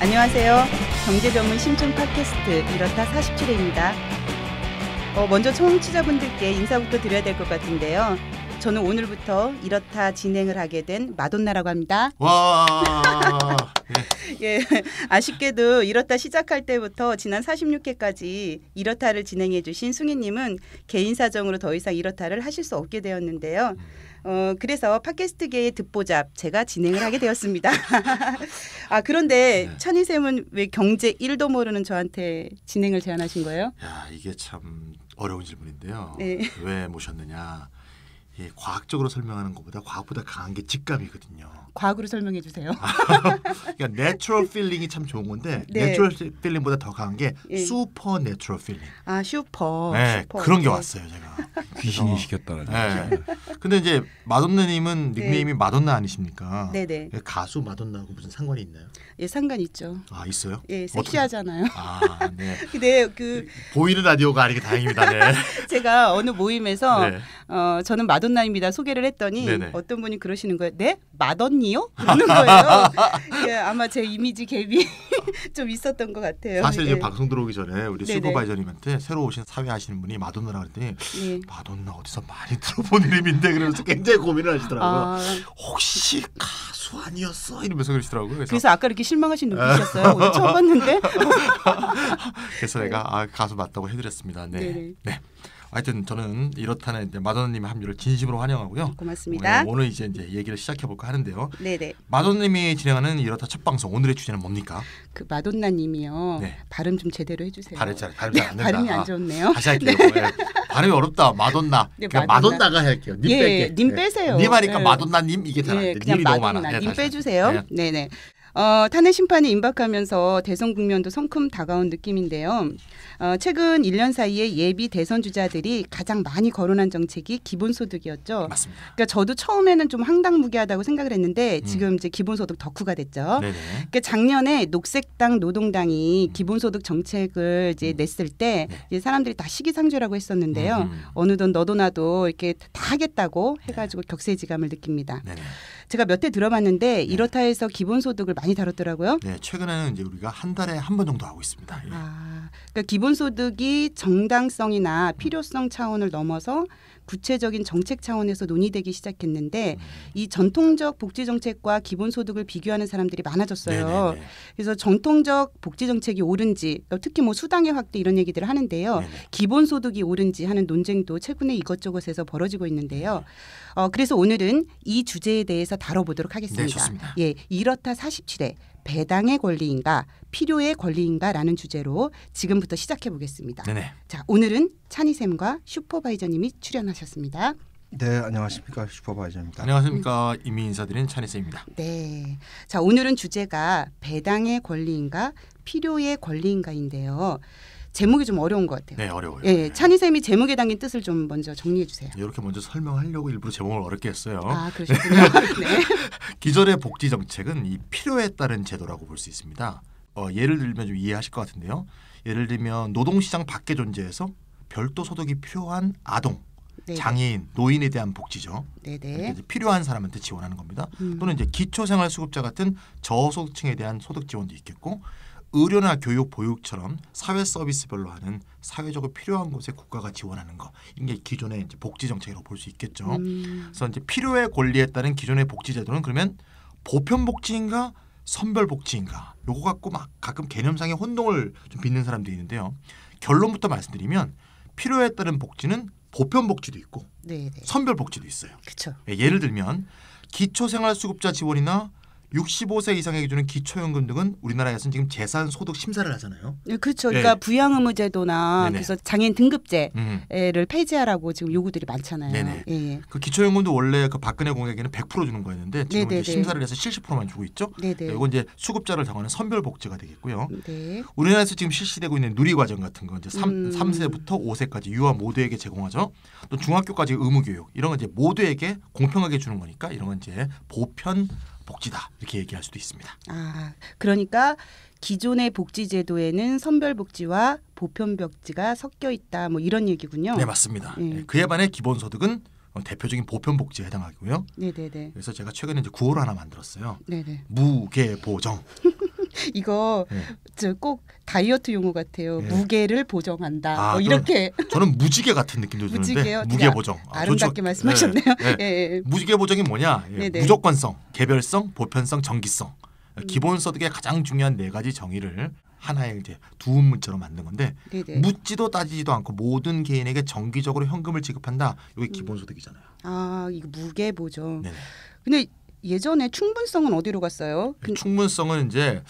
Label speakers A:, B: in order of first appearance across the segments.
A: 안녕하세요. 경제 전문 심층 팟캐스트 이렇다 47회입니다. 먼저 청취자분들께 인사부터 드려야 될 것 같은데요. 저는 오늘부터 이렇다 진행을 하게 된 마돈나라고 합니다.
B: 와.
A: 예, 아쉽게도 이렇다 시작할 때부터 지난 46회까지 이렇다를 진행해 주신 숭이님은 개인 사정으로 더 이상 이렇다를 하실 수 없게 되었는데요. 그래서 팟캐스트계의 듣보잡 제가 진행을 하게 되었습니다. 그런데 천희쌤은 왜 경제 1도 모르는 저한테 진행을 제안하신 거예요?
B: 야, 이게 참 어려운 질문인데요.
A: 네.
B: 왜 모셨느냐? 과학적으로 설명하는 것보다 과학보다 강한 게 직감이거든요.
A: 과학으로 설명해 주세요.
B: 그러니까 내추럴 필링이 참 좋은 건데
A: 네.
B: 내추럴 필링보다 더 강한 게
A: 예.
B: 슈퍼 내추럴 필링.
A: 슈퍼.
B: 네,
A: 슈퍼.
B: 그런 게
A: 네.
B: 왔어요, 제가.
C: 귀신이 시켰다는
B: 네. 근데 이제 마돈나님은 닉네임이 마돈나 아니십니까?
A: 네네.
B: 가수 마돈나하고 무슨 상관이 있나요?
A: 예, 상관 있죠.
B: 있어요?
A: 예, 섹시하잖아요.
B: 네.
A: 근데
B: 보이는 라디오가 아니게 다행입니다. 네.
A: 제가 어느 모임에서
B: 네.
A: 저는 마돈나입니다 소개를 했더니
B: 네네.
A: 어떤 분이 그러시는 거예요. 네? 마돈니요? 그러는 거예요. 예, 아마 제 이미지 갭이 좀 있었던 것 같아요.
B: 사실
A: 예.
B: 이제 방송 들어오기 전에 우리
A: 네네.
B: 슈퍼바이저님한테 새로 오신 사회 하시는 분이 마돈나라고 그랬더니
A: 예.
B: 마돈나 어디서 많이 들어본 이름인데 그러면서 굉장히 고민을 하시더라고요. 혹시 가수 아니었어? 이러면서 그러시더라고요.
A: 그래서 아까 이렇게 실망하신 눈빛이었어요. 오늘 처음 봤는데.
B: 그래서 내가 가수 맞다고 해드렸습니다. 네.
A: 네네.
B: 네. 하여튼 저는 이렇다는 이제 마돈나님의 합류를 진심으로 환영하고요.
A: 고맙습니다.
B: 오늘 이제 얘기를 시작해 볼까 하는데요.
A: 네네.
B: 마돈나님이 진행하는 이렇다 첫 방송 오늘의 주제는 뭡니까?
A: 그 마돈나님이요.
B: 네.
A: 발음 좀 제대로 해주세요.
B: 발음 잘안 된다.
A: 발음이 안 좋네요.
B: 다시 할게요. 네. 발음이 어렵다. 마돈나.
A: 네,
B: 그러니까
A: 마돈나.
B: 마돈나가 할게요. 님
A: 예,
B: 뺄게.
A: 님 빼세요.
B: 님 하니까
A: 예.
B: 마돈나님 이게 잘 안 돼.
A: 그냥
B: 님이 너무
A: 마돈나.
B: 많아.
A: 님
B: 다시
A: 빼주세요.
B: 할게요.
A: 네네. 탄핵 심판이 임박하면서 대선 국면도 성큼 다가온 느낌인데요. 최근 1년 사이에 예비 대선 주자들이 가장 많이 거론한 정책이 기본소득이었죠.
B: 맞습니다.
A: 그러니까 저도 처음에는 좀 황당무계하다고 생각을 했는데 지금 이제 기본소득 덕후가 됐죠.
B: 네네.
A: 그러니까 작년에 녹색당 노동당이 기본소득 정책을 이제 냈을 때 이제 사람들이 다 시기상조라고 했었는데요. 어느덧 너도 나도 이렇게 다 하겠다고 해가지고 격세지감을 느낍니다.
B: 네네.
A: 제가 몇 회 들어봤는데 이렇다 해서 기본소득을 많이 다뤘더라고요.
B: 네, 최근에는 이제 우리가 한 달에 한 번 정도 하고 있습니다. 예.
A: 그러니까 기본소득이 정당성이나 필요성 차원을 넘어서 구체적인 정책 차원에서 논의되기 시작했는데 이 전통적 복지 정책과 기본소득을 비교하는 사람들이 많아졌어요.
B: 네네네.
A: 그래서 전통적 복지 정책이 옳은지 특히 뭐 수당의 확대 이런 얘기들을 하는데요.
B: 네네.
A: 기본소득이 옳은지 하는 논쟁도 최근에 이것저것에서 벌어지고 있는데요. 그래서 오늘은 이 주제에 대해서 다뤄보도록 하겠습니다.
B: 네, 좋습니다.
A: 예, 이렇다 47회 배당의 권리인가 필요의 권리인가라는 주제로 지금부터 시작해 보겠습니다.
B: 네네.
A: 자, 오늘은 찬희쌤과 슈퍼바이저님이 출연하셨습니다.
C: 네, 안녕하십니까, 슈퍼바이저입니다.
B: 안녕하십니까. 이미 인사드린 찬희쌤입니다.
A: 네. 자, 오늘은 주제가 배당의 권리인가 필요의 권리인가인데요. 제목이 좀 어려운 것 같아요.
B: 네, 어려워요.
A: 예, 찬희쌤이 제목에 담긴 뜻을 좀 먼저 정리해 주세요.
B: 이렇게 먼저 설명하려고 일부러 제목을 어렵게 했어요.
A: 그러셨군요. 네.
B: 기존의 복지 정책은 이 필요에 따른 제도라고 볼 수 있습니다. 예를 들면 좀 이해하실 것 같은데요. 예를 들면 노동시장 밖에 존재해서 별도 소득이 필요한 아동,
A: 네.
B: 장애인, 노인에 대한 복지죠.
A: 네네.
B: 이제 필요한 사람한테 지원하는 겁니다. 또는 이제 기초생활수급자 같은 저소득층에 대한 소득 지원도 있겠고, 의료나 교육, 보육처럼 사회 서비스별로 하는 사회적으로 필요한 곳에 국가가 지원하는 거, 이게 기존의 이제 복지 정책이라고 볼 수 있겠죠. 그래서 이제 필요의 권리에 따른 기존의 복지 제도는 그러면 보편 복지인가 선별 복지인가, 요거 갖고 막 가끔 개념상의 혼동을 좀 빚는 사람들이 있는데요. 결론부터 말씀드리면 필요에 따른 복지는 보편 복지도 있고
A: 네네.
B: 선별 복지도 있어요.
A: 그렇죠.
B: 예를 들면 기초생활수급자 지원이나 65세 이상에게 주는 기초연금 등은 우리나라에서는 지금 재산소득 심사를 하잖아요.
A: 네, 그렇죠. 그러니까
B: 네.
A: 부양의무제도나
B: 네네.
A: 그래서 장애인 등급제를
B: 음.
A: 폐지하라고 지금 요구들이 많잖아요.
B: 네네.
A: 예.
B: 그 기초연금도 원래 그 박근혜 공약에는 100% 주는 거였는데 지금
A: 네네네.
B: 이제 심사를 해서 70%만 주고 있죠.
A: 네네.
B: 이건 이제 수급자를 정하는 선별복지가 되겠고요.
A: 네.
B: 우리나라에서 지금 실시되고 있는 누리과정 같은 거 이제 3세부터 5세까지 유아 모두에게 제공하죠. 또 중학교까지 의무교육 이런 건 이제 모두에게 공평하게 주는 거니까 이런 건 이제 보편 복지다 이렇게 얘기할 수도 있습니다.
A: 그러니까 기존의 복지제도에는 선별복지와 보편복지가 섞여 있다 뭐 이런 얘기군요.
B: 네, 맞습니다.
A: 네.
B: 그에 반해 기본소득은 대표적인 보편복지에 해당하고요.
A: 네네네.
B: 그래서 제가 최근에 이제 구호를 하나 만들었어요.
A: 네네.
B: 무계보정.
A: 이거 저 꼭 다이어트 용어 같아요. 무게를 보정한다. 뭐 이렇게.
B: 저는 무지개 같은 느낌도 드는데
A: 무지개요?
B: 무게 보정.
A: 아름답게 말씀하셨네요. 예.
B: 무지개 보정이 뭐냐? 무조건성, 개별성, 보편성, 정기성. 기본소득의 가장 중요한 네 가지 정의를 하나의 이제 두음 문자로 만든 건데 묻지도 따지지도 않고 모든 개인에게 정기적으로 현금을 지급한다. 이게 기본소득이잖아요.
A: 아, 이거 무게 보정.
B: 네네.
A: 근데 예전에 충분성은 어디로 갔어요?
B: 충분성은 이제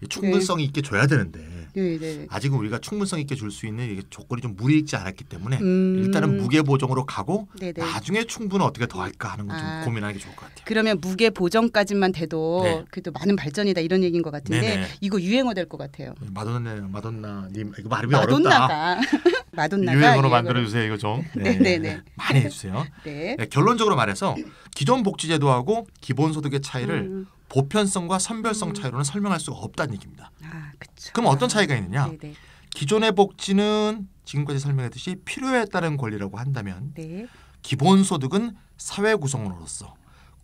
B: 충분성이 있게 줘야 되는데
A: 네네.
B: 아직은 우리가 충분성 있게 줄 수 있는 이게 조건이 좀 무리익지 않았기 때문에 일단은 무게 보정으로 가고 나중에 충분을 어떻게 더할까 하는 걸 좀 고민하는 게 좋을 것 같아요.
A: 그러면 무게 보정까지만 돼도 그래도 많은 발전이다 이런 얘기인 것 같은데 이거 유행어 될 것 같아요.
B: 마돈나님 이거 발음이 어렵다.
A: 마돈나가
B: 유행어로 만들어주세요. 이거 좀 많이 해주세요. 결론적으로 말해서 기존 복지제도하고 기본소득의 차이를 보편성과 선별성 차이로는 설명할 수가 없다는 얘기입니다.
A: 그쵸.
B: 그럼 어떤 차이가 있느냐? 기존의 복지는 지금까지 설명했듯이 필요에 따른 권리라고 한다면 기본소득은 사회 구성원으로서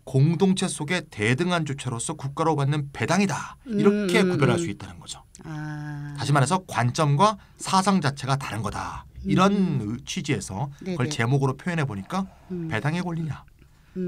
B: 공동체 속의 대등한 주체로서 국가로 받는 배당이다. 이렇게 구별할 수 있다는 거죠. 다시 말해서 관점과 사상 자체가 다른 거다. 이런 취지에서 그걸 제목으로 표현해 보니까 배당의 권리냐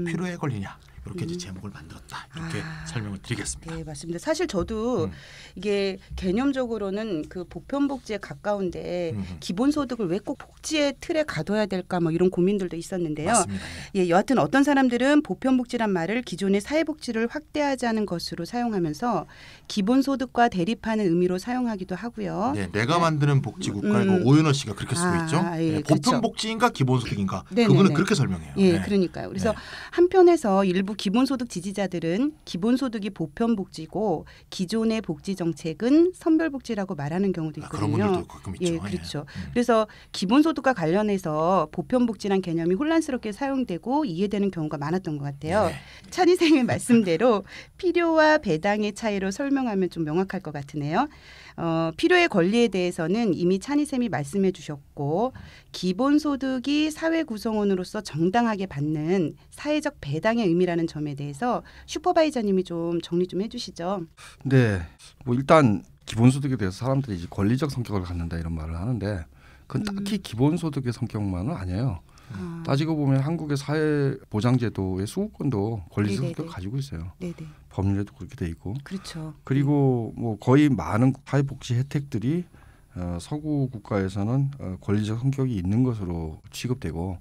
B: 필요의 권리냐 이렇게 이제 제목을 만들었다. 이렇게 설명을 드리겠습니다.
A: 네, 맞습니다. 사실 저도 이게 개념적으로는 그 보편복지에 가까운데 기본소득을 왜 꼭 복지의 틀에 가둬야 될까 뭐 이런 고민들도 있었는데요.
B: 맞습니다.
A: 여하튼 어떤 사람들은 보편복지란 말을 기존의 사회복지를 확대하자는 것으로 사용하면서 기본소득과 대립하는 의미로 사용하기도 하고요.
B: 내가 만드는 복지국가 이거 오연호 씨가 그렇게 쓰고 있죠. 보편복지인가 기본소득인가 그거는 그렇게 설명해요.
A: 그러니까요. 그래서 한편에서 일부 기본소득 지지자들은 기본소득이 보편복지고 기존의 복지 정책은 선별복지라고 말하는 경우도 있거든요.
B: 그런 분들도 가끔 있죠.
A: 그렇죠. 그래서 기본소득과 관련해서 보편복지란 개념이 혼란스럽게 사용되고 이해되는 경우가 많았던 것 같아요. 찬희생의 말씀대로 필요와 배당의 차이로 설명하면 좀 명확할 것 같으네요. 필요의 권리에 대해서는 이미 찬희쌤이 말씀해 주셨고 기본소득이 사회 구성원으로서 정당하게 받는 사회적 배당의 의미라는 점에 대해서 슈퍼바이저님이 좀 정리 좀 해주시죠.
C: 네, 뭐 일단 기본소득에 대해서 사람들이 이제 권리적 성격을 갖는다 이런 말을 하는데 그건 딱히 기본소득의 성격만은 아니에요. 따지고 보면 한국의 사회보장제도의 수호권도 권리적 성격을 가지고 있어요. 법률에도 그렇게 돼 있고.
A: 그렇죠.
C: 그리고 뭐 거의 많은 사회복지 혜택들이 서구 국가에서는 권리적 성격이 있는 것으로 취급되고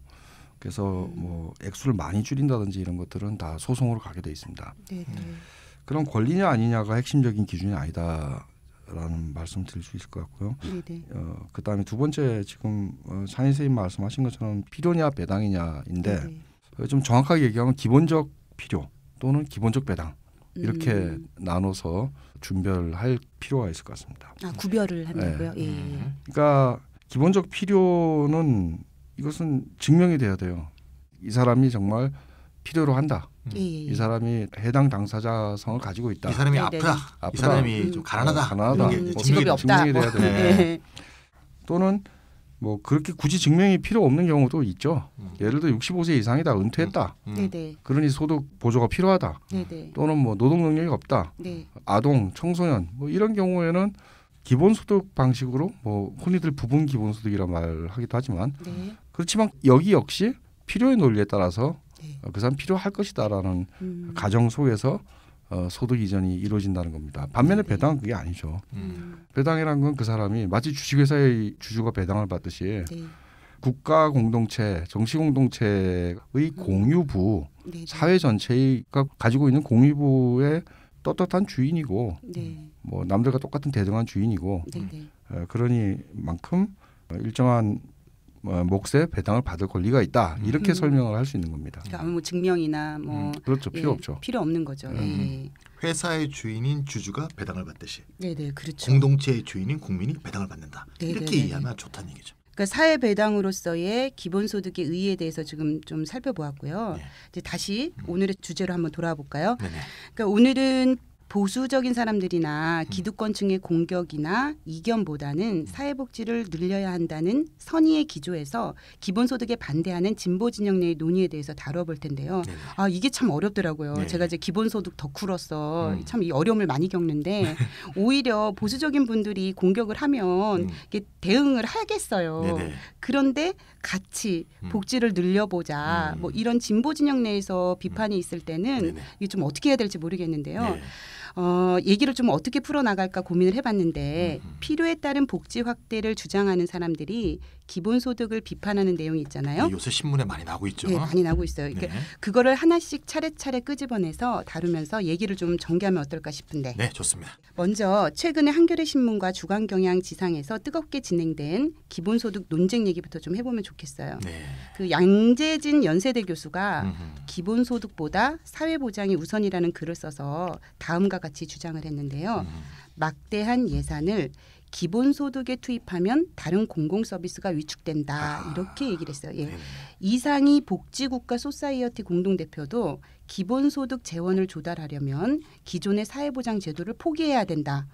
C: 그래서 뭐 액수를 많이 줄인다든지 이런 것들은 다 소송으로 가게 돼 있습니다. 그럼 권리냐 아니냐가 핵심적인 기준이 아니다라는 말씀 드릴 수 있을 것 같고요. 그다음에 두 번째 지금 찬희 선생님 말씀하신 것처럼 필요냐 배당이냐인데 좀 정확하게 얘기하면 기본적 필요 또는 기본적 배당 이렇게 나눠서 준별할 필요가 있을 것 같습니다.
A: 구별을 한다고요?
C: 그러니까 기본적 필요는 이것은 증명이 돼야 돼요. 이 사람이 정말 필요로 한다. 이 사람이 해당 당사자성을 가지고 있다.
B: 이 사람이 아프다. 이 사람이 좀 가난하다.
A: 직업이 없다.
C: 증명이 돼야 돼요. 또는 뭐 그렇게 굳이 증명이 필요 없는 경우도 있죠. 예를 들어 65세 이상이다. 은퇴했다. 그러니 소득 보조가 필요하다. 또는 뭐 노동 능력이 없다. 아동, 청소년 뭐 이런 경우에는 기본소득 방식으로 뭐 흔히들 부분 기본소득이라 말하기도 하지만 그렇지만 여기 역시 필요의 논리에 따라서 그 사람 필요할 것이다라는 가정 속에서 소득 이전이 이루어진다는 겁니다. 반면에 배당은 그게 아니죠. 배당이라는 건 그 사람이 마치 주식회사의 주주가 배당을 받듯이 국가 공동체, 정치 공동체의 공유부, 사회 전체가 가지고 있는 공유부의 떳떳한 주인이고 뭐 남들과 똑같은 대등한 주인이고 그러니만큼 일정한 몫의 배당을 받을 권리가 있다 이렇게 설명을 할 수 있는 겁니다.
A: 그러니까 뭐 증명이나 뭐
C: 그렇죠. 필요 없죠.
A: 필요 없는 거죠.
B: 회사의 주인인 주주가 배당을 받듯이
A: 그렇죠.
B: 공동체의 주인인 국민이 배당을 받는다. 이렇게 이해하면 좋다는 얘기죠.
A: 그러니까 사회 배당으로서의 기본소득의 의의에 대해서 지금 좀 살펴보았고요. 이제 다시 오늘의 주제로 한번 돌아와 볼까요? 그러니까 오늘은 보수적인 사람들이나 기득권층의 공격이나 이견보다는 사회복지를 늘려야 한다는 선의의 기조에서 기본소득에 반대하는 진보 진영 내의 논의에 대해서 다뤄볼 텐데요. 아, 이게 참 어렵더라고요. 제가 이제 기본소득 덕후로서 참 이 어려움을 많이 겪는데 오히려 보수적인 분들이 공격을 하면 이게 대응을 하겠어요. 그런데 같이 복지를 늘려보자. 뭐 이런 진보 진영 내에서 비판이 있을 때는 이게 좀 어떻게 해야 될지 모르겠는데요. 얘기를 좀 어떻게 풀어나갈까 고민을 해봤는데 필요에 따른 복지 확대를 주장하는 사람들이 기본소득을 비판하는 내용이 있잖아요.
B: 네, 요새 신문에 많이 나오고 있죠.
A: 네, 많이 나오고 있어요. 그러니까 그거를 하나씩 차례차례 끄집어내서 다루면서 얘기를 좀 전개하면 어떨까 싶은데.
B: 네, 좋습니다.
A: 먼저 최근에 한겨레 신문과 주간경향지상에서 뜨겁게 진행된 기본소득 논쟁 얘기부터 좀 해보면 좋겠어요. 그 양재진 연세대 교수가 기본소득보다 사회보장이 우선이라는 글을 써서 다음과 같이 주장을 했는데요. 막대한 예산을 기본소득에 투입하면 다른 공공서비스가 위축된다. 이렇게 얘기를 했어요. 이상희 복지국가 소사이어티 공동대표도 기본소득 재원을 조달하려면 기존의 사회보장 제도를 포기해야 된다.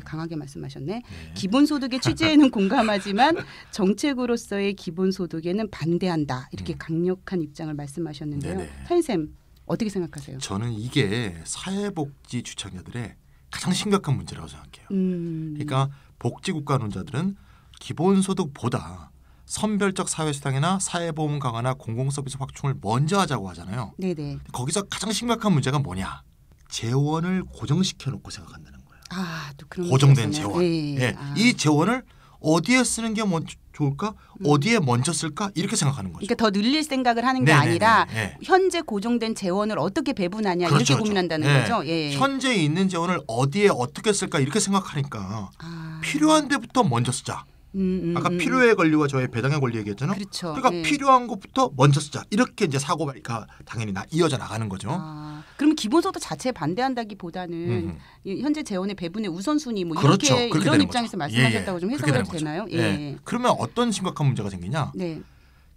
A: 강하게 말씀하셨네. 기본소득의 취지에는 공감하지만 정책으로서의 기본소득에는 반대한다. 이렇게 강력한 입장을 말씀하셨는데요. 선생님 어떻게 생각하세요?
B: 저는 이게 사회복지 주창자들의 가장 심각한 문제라고 생각해요. 그러니까 복지국가론자들은 기본소득보다 선별적 사회수당이나 사회보험 강화나 공공서비스 확충을 먼저 하자고 하잖아요. 거기서 가장 심각한 문제가 뭐냐? 재원을 고정시켜 놓고 생각한다는 거예요.
A: 또 그런
B: 고정된 재원. 이 재원을 어디에 쓰는 게 좋을까? 어디에 먼저 쓸까? 이렇게 생각하는 거죠.
A: 그러니까 더 늘릴 생각을 하는 게 아니라 현재 고정된 재원을 어떻게 배분하냐 이렇게 고민한다는 거죠.
B: 현재 있는 재원을 어디에 어떻게 쓸까 이렇게 생각하니까 필요한 데부터 먼저 쓰자. 아까 필요의 권리와 저의 배당의 권리 얘기했잖아요. 그러니까 필요한 것부터 먼저 쓰자. 이렇게 이제 사고가 당연히 이어져 나가는 거죠.
A: 그러면 기본소득 자체에 반대한다기보다는 현재 재원의 배분의 우선순위 뭐 이렇게 이런 입장에서 말씀하셨다고 좀 해석을 해도 되나요?
B: 그러면 어떤 심각한 문제가 생기냐?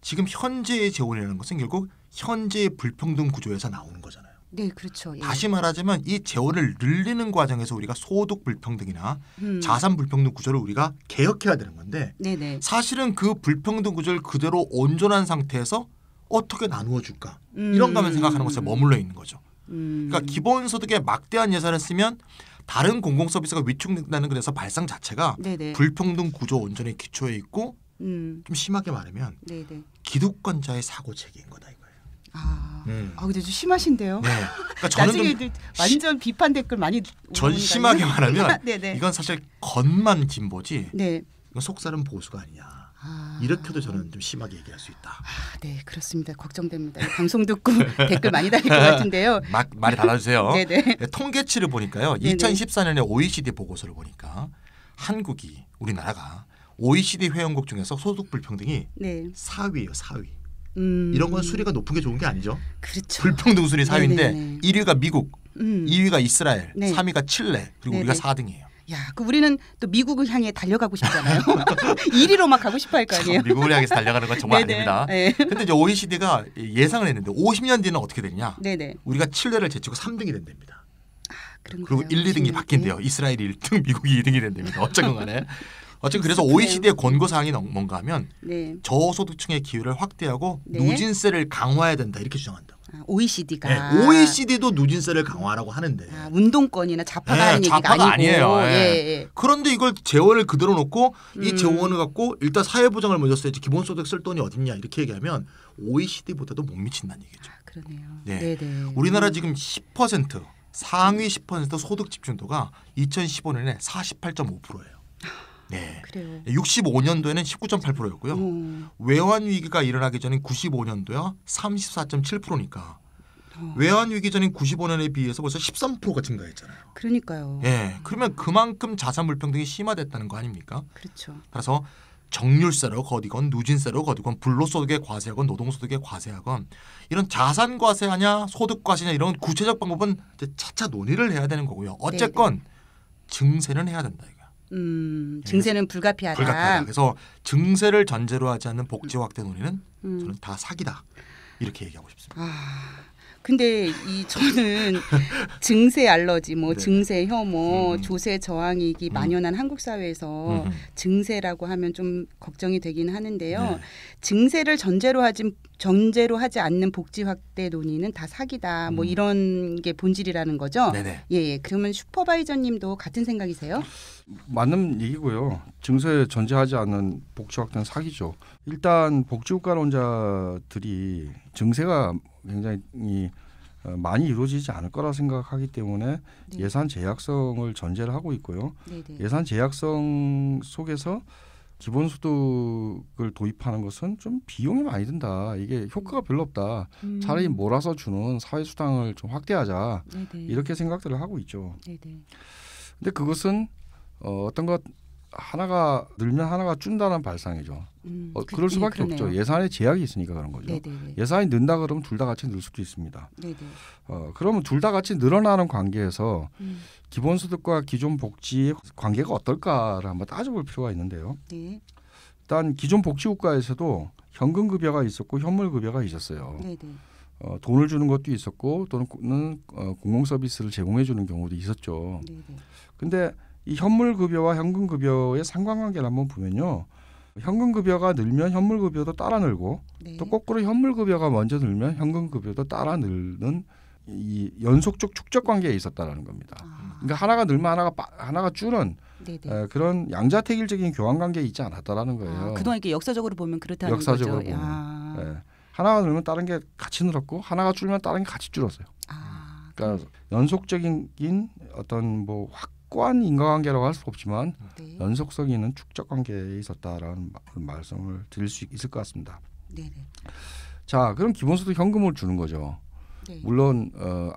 B: 지금 현재의 재원이라는 것은 결국 현재의 불평등 구조에서 나오는 거잖아요.
A: 네, 그렇죠.
B: 다시 말하자면 이 재원을 늘리는 과정에서 우리가 소득 불평등이나 자산 불평등 구조를 우리가 개혁해야 되는 건데 사실은 그 불평등 구조를 그대로 온전한 상태에서 어떻게 나누어 줄까? 이런 거만 생각하는 것에 머물러 있는 거죠. 그러니까 기본소득에 막대한 예산을 쓰면 다른 공공서비스가 위축된다는 그래서 발상 자체가 불평등 구조 온전의 기초에 있고 좀 심하게 말하면 기득권자의 사고체계인 거다 이거예요.
A: 근데 좀 심하신데요.
B: 그러니까
A: 저는 나중에 완전 비판 댓글 많이
B: 전 심하게 말하면 이건 사실 겉만 진보지 이건 속살은 보수가 아니냐. 이렇게도 저는 좀 심하게 얘기할 수 있다.
A: 네, 그렇습니다. 걱정됩니다. 방송 듣고 댓글 많이 달릴 것 같은데요.
B: 많이 달아주세요. 통계치를 보니까요. 2014년에 OECD 보고서를 보니까 한국이 우리나라가 OECD 회원국 중에서 소득 불평등이 4위예요. 4위. 이런 건 수리가 높은 게 좋은 게 아니죠.
A: 그렇죠.
B: 불평등 순위 4위인데 1위가 미국, 2위가 이스라엘, 3위가 칠레, 그리고 우리가 4등이에요.
A: 야, 그 우리는 또 미국을 향해 달려가고 싶잖아요. 1위로 막 가고 싶어 할 거 아니에요.
B: 미국을 향해서 달려가는 건 정말 아닙니다. 근데 이제 OECD가 예상을 했는데 50년 뒤는 어떻게 되느냐? 우리가 칠레를 제치고 3등이 된답니다. 그리고 1, 2등이 바뀐대요. 이스라엘이 1등, 미국이 2등이 된답니다. 어쨌든 간에. 그래서 OECD의 권고사항이 뭔가 하면 저소득층의 기회를 확대하고 누진세를 강화해야 된다 이렇게 주장한다.
A: OECD가
B: OECD도 누진세를 강화하라고 하는데
A: 운동권이나 좌파가 하는 얘기가
B: 아니에요. 그런데 이걸 재원을 그대로 놓고 이 재원을 갖고 일단 사회보장을 먼저 써야지 기본소득 쓸 돈이 어딨냐 이렇게 얘기하면 OECD보다도 못 미친다는 얘기죠.
A: 그러네요.
B: 우리나라 지금 10% 상위 10% 소득 집중도가 2015년에 48.5%예요.
A: 그래요.
B: 65년도에는 19.8%였고요. 외환 위기가 일어나기 전인 95년도야 34.7%니까 외환 위기 전인 95년에 비해서 벌써 13%가 증가했잖아요.
A: 그러니까요.
B: 그러면 그만큼 자산 불평등이 심화됐다는 거 아닙니까?
A: 그렇죠.
B: 따라서 정률세로 거두건 누진세로 거두건 불로소득에 과세하건 노동소득에 과세하건 이런 자산 과세하냐 소득 과세냐 이런 구체적 방법은 이제 차차 논의를 해야 되는 거고요. 어쨌건 증세는 해야 된다 이거.
A: 증세는 불가피하다.
B: 그래서 증세를 전제로 하지 않는 복지 확대 논의는 저는 다 사기다. 이렇게 얘기하고 싶습니다.
A: 근데 저는 증세 알러지, 뭐
B: 네.
A: 증세 혐오, 조세 저항이기 만연한 한국 사회에서 증세라고 하면 좀 걱정이 되긴 하는데요.
B: 네.
A: 증세를 전제로 하지 않는 복지 확대 논의는 다 사기다. 뭐 이런 게 본질이라는 거죠.
B: 네네.
A: 예. 그러면 슈퍼바이저님도 같은 생각이세요?
C: 맞는 얘기고요. 증세 전제하지 않는 복지 확대는 사기죠. 일단 복지국가론자들이 증세가 굉장히 많이 이루어지지 않을 거라 생각하기 때문에
A: 네.
C: 예산 제약성을 전제를 하고 있고요.
A: 네네.
C: 예산 제약성 속에서 기본소득을 도입하는 것은 좀 비용이 많이 든다. 이게 효과가 별로 없다. 차라리 몰아서 주는 사회수당을 좀 확대하자.
A: 네네.
C: 이렇게 생각들을 하고 있죠.
A: 네네.
C: 근데 그것은 어떤 것 하나가 늘면 하나가 준다는 발상이죠. 그럴 수밖에 없죠. 예산에 제약이 있으니까 그런 거죠.
A: 네네.
C: 예산이 는다 그러면 둘 다 같이 늘 수도 있습니다.
A: 네네.
C: 그러면 둘 다 같이 늘어나는 관계에서 기본소득과 기존 복지 관계가 어떨까를 한번 따져볼 필요가 있는데요.
A: 네.
C: 일단 기존 복지국가에서도 현금급여가 있었고 현물급여가 있었어요.
A: 네네.
C: 돈을 주는 것도 있었고 또는 공공서비스를 제공해 주는 경우도 있었죠.
A: 네네.
C: 근데 이 현물급여와 현금급여의 상관관계를 한번 보면요. 현금급여가 늘면 현물급여도 따라 늘고
A: 네.
C: 또 거꾸로 현물급여가 먼저 늘면 현금급여도 따라 늘는 이 연속적 축적 관계에 있었다라는 겁니다. 그러니까 하나가 늘면 하나가 줄은 그런 양자택일적인 교환 관계에 있지 않았다라는 거예요.
A: 그동안 이렇게 역사적으로 보면 그렇다는
C: 역사적으로
A: 거죠.
C: 보면. 네. 하나가 늘면 다른 게 같이 늘었고 하나가 줄면 다른 게 같이 줄었어요. 그러니까 연속적인 어떤 뭐 확고한 인과관계라고 할 수 없지만
A: 네.
C: 연속성 있는 축적 관계에 있었다라는 말씀을 드릴 수 있을 것 같습니다.
A: 네네.
C: 자, 그럼 기본소득 현금을 주는 거죠.
A: 네.
C: 물론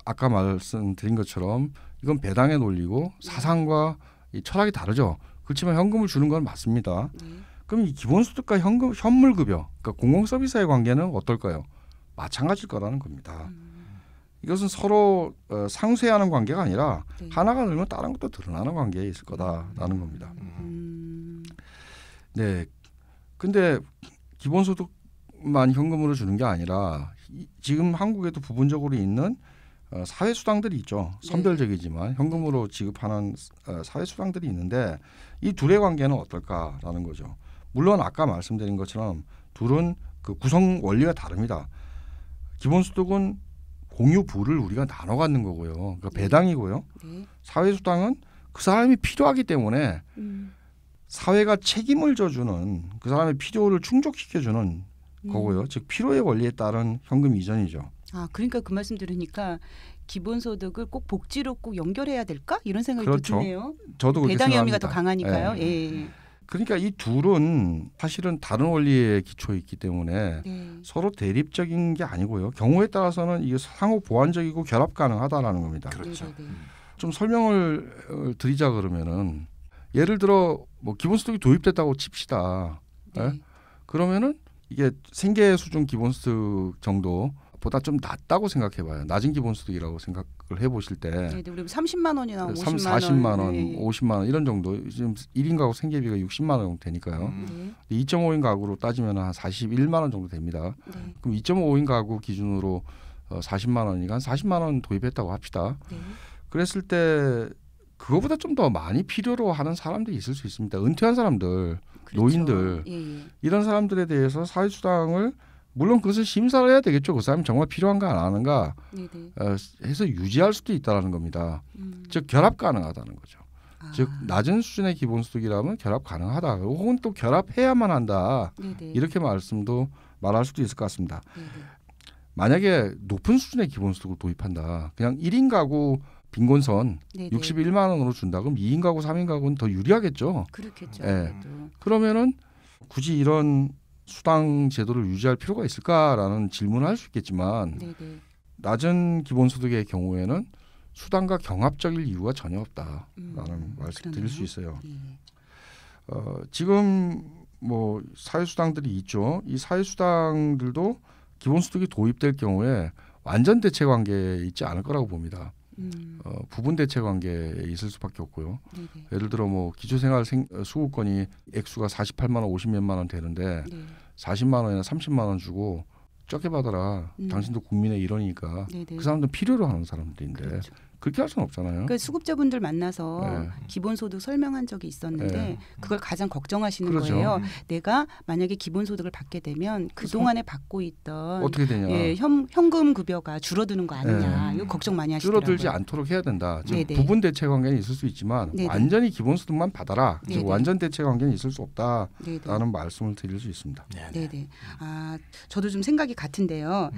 C: 아까 말씀드린 것처럼 이건 배당의 논리고 사상과 이 철학이 다르죠. 그렇지만 현금을 주는 건 맞습니다.
A: 네.
C: 그럼 이 기본소득과 현물급여, 그러니까 공공서비스의 관계는 어떨까요? 마찬가지일 거라는 겁니다. 이것은 서로 상쇄하는 관계가 아니라
A: 네.
C: 하나가 늘면 다른 것도 드러나는 관계에 있을 거다라는 겁니다. 네, 근데 기본소득만 현금으로 주는 게 아니라 지금 한국에도 부분적으로 있는 사회수당들이 있죠. 선별적이지만 현금으로 지급하는 사회수당들이 있는데 이 둘의 관계는 어떨까라는 거죠. 물론 아까 말씀드린 것처럼 둘은 그 구성 원리가 다릅니다. 기본소득은 공유부를 우리가 나눠 갖는 거고요. 그러니까 배당이고요.
A: 네.
C: 사회수당은 그 사람이 필요하기 때문에 사회가 책임을 져주는 그 사람의 필요를 충족시켜주는 거고요. 즉 필요의 원리에 따른 현금 이전이죠.
A: 그러니까 그 말씀 들으니까 기본소득을 꼭 복지로 꼭 연결해야 될까? 이런 생각이
C: 그렇죠.
A: 드네요.
C: 저도 그렇게
A: 배당의
C: 생각합니다.
A: 의미가 더 강하니까요.
C: 네.
A: 예.
C: 그러니까 이 둘은 사실은 다른 원리에 기초해 있기 때문에 서로 대립적인 게 아니고요. 경우에 따라서는 이게 상호 보완적이고 결합 가능하다라는 겁니다.
B: 그렇죠.
C: 좀 설명을 드리자 그러면은 예를 들어 뭐 기본소득이 도입됐다고 칩시다. 네? 그러면은 이게 생계 수준 기본소득 정도보다 좀 낮다고 생각해봐요. 낮은 기본소득이라고 생각을 해보실 때
A: 우리 30만 원이나 50만 원,
C: 40만 원, 50만 원 이런 정도 지금 1인 가구 생계비가 60만 원 정도 되니까요. 2.5인 가구로 따지면 한 41만 원 정도 됩니다. 그럼 2.5인 가구 기준으로 40만 원이니까 한 40만 원 도입했다고 합시다. 그랬을 때 그거보다 좀 더 많이 필요로 하는 사람들이 있을 수 있습니다. 은퇴한 사람들, 그렇죠. 노인들 이런 사람들에 대해서 사회수당을 물론 그것을 심사를 해야 되겠죠. 그 사람이 정말 필요한가 안 하는가 해서 유지할 수도 있다는 겁니다. 즉 결합 가능하다는 거죠. 즉 낮은 수준의 기본소득이라면 결합 가능하다. 혹은 또 결합해야만 한다. 이렇게 말할 수도 있을 것 같습니다. 만약에 높은 수준의 기본소득을 도입한다. 그냥 1인 가구 빈곤선 61만 원으로 준다. 그럼 2인 가구, 3인 가구는 더 유리하겠죠.
A: 그렇겠죠.
C: 그러면은 굳이 이런 수당 제도를 유지할 필요가 있을까라는 질문을 할 수 있겠지만 낮은 기본소득의 경우에는 수당과 경합적일 이유가 전혀 없다라는 말씀 드릴 수 있어요. 지금 뭐 사회수당들이 있죠. 이 사회수당들도 기본소득이 도입될 경우에 완전 대체 관계에 있지 않을 거라고 봅니다. 부분 대체 관계에 있을 수밖에 없고요. 예를 들어 뭐 기초생활 수급권이 액수가 48만 원, 50몇만 원 되는데 40만 원이나 30만 원 주고 적게 받아라. 당신도 국민의 일원이니까. 그 사람들은 필요로 하는 사람들인데 그렇죠. 그렇게 할 수는 없잖아요.
A: 그 수급자분들 만나서 기본소득 설명한 적이 있었는데 그걸 가장 걱정하시는
C: 그렇죠.
A: 거예요. 내가 만약에 기본소득을 받게 되면 그동안에 받고 있던
C: 어떻게 되냐.
A: 현금 급여가 줄어드는 거 아니냐. 이거 걱정 많이 하시더라고요.
C: 줄어들지 않도록 해야 된다. 부분 대체 관계는 있을 수 있지만 완전히 기본소득만 받아라. 완전 대체 관계는 있을 수 없다라는 말씀을 드릴 수 있습니다.
A: 네네. 저도 좀 생각이 같은데요.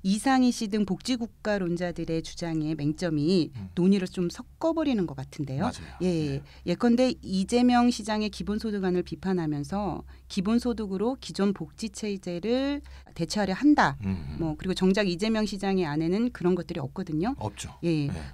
A: 이상희 씨 등 복지국가론자들의 주장의 맹점이 논의를 좀 섞어버리는 것 같은데요.
B: 맞아요.
A: 예컨대 이재명 시장의 기본소득안을 비판하면서 기본소득으로 기존 복지체제를 대체하려 한다. 그리고 정작 이재명 시장의 안에는 그런 것들이 없거든요.
B: 없죠.